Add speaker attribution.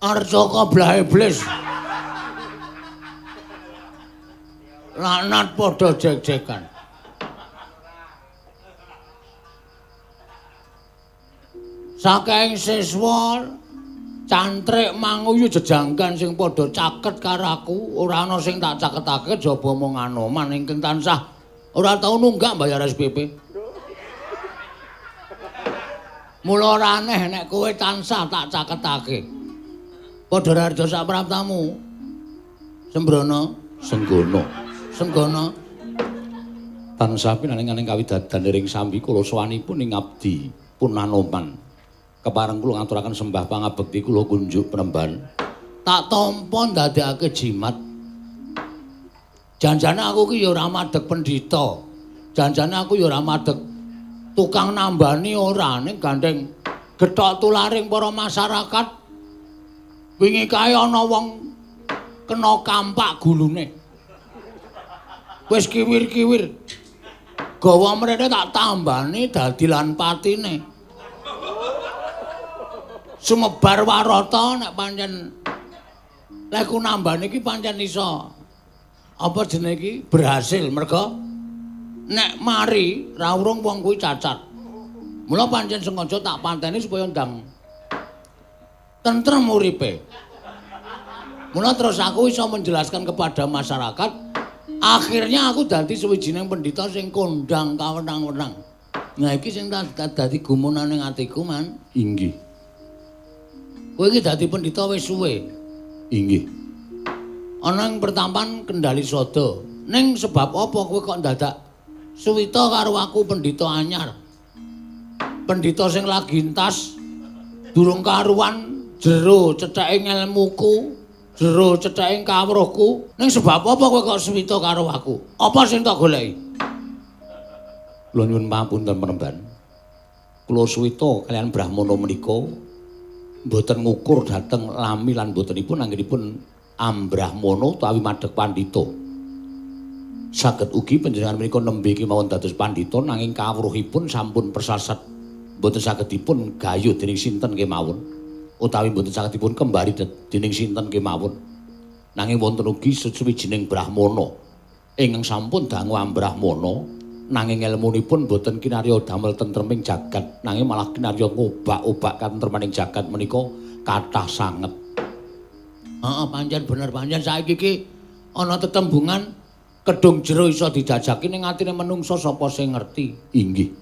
Speaker 1: Arca kablah iblis. Laknat padha jek-jekan. Saking siswa cantrik manguyu jejanggan sing padha caket karo aku, ora ana sing tak caketake jaba mung Anoman ingkang tansah ora tau nunggak bayar SPP. Mula ora aneh nek kowe tansah tak caketake. Padha rarja sak praptamu. Sembrono, Senggana. Tansah pinaning kawidadan ring sambi kula sowanipun ing abdi pun Anoman. Kepareng kula ngaturaken sembah pangabekti kula kunjuk penemban. Tak tampa ndadekake jimat. Janjane aku ki ya ora madheg pendhita. Janjane aku ya ora madheg tukang nambani ora ning gandeng gethok tularing para masyarakat. Wingi kae ana wong kena kampak gulune. Wis kiwir-kiwir. Gawa mrene tak tambani dadi lan patine. Sumebar warata nek pancen lek ku nambani iki pancen iso apa jenenge iki berhasil merga nek mari ra urung wong kuwi cacat. Mula pancen sengaja tak panteni supaya ndang tentrem uripe. Mula terus aku iso menjelaskan kepada masyarakat. Akhirnya aku dadi sawijining pendhita sing kondang kawenang-wenang. Nah iki sing dadi gumunan ning atiku, Man.
Speaker 2: Inggih.
Speaker 1: Kowe iki dadi pendhita wis suwe.
Speaker 2: Inggih.
Speaker 1: Ana ing pertampan Kendali Sada. Ning sebab apa kowe kok dadak suwita karo aku pendhita anyar? Pendhita sing lagi entas durung karuan jero cetheke ngelmuku. Jero cetheke kawruhku. Ning sebab apa kowe kok suwita karo aku? Apa sing tak goleki?
Speaker 2: Kula nyuwun pamunten penemban. Kula suwita kalian Brahmana menika mboten ngukur dhateng lami lan botenipun anggenipun ambrahmana utawi madheg pandhita. Saged ugi panjenengan menika nembe kemawon dados pandhita nanging kawruhipun sampun persasat mboten saged dipun gayuh dening sinten kemawon. Utawi mboten saged dipun kembari dening sinten kemawon. Nanging wonten ugi sawijining brahmana ingkang sampun dangu ambrahmana nanging ilmunipun boten kinarya damel tentreming jagat nanging malah kinarya ngobak-obak katentremaning jagat menika kathah sanget. Heeh, pancen bener pancen saiki iki ana tetembungan kedung jero iso dijajaki ning atine menungsa sapa sing ngerti. Inggih.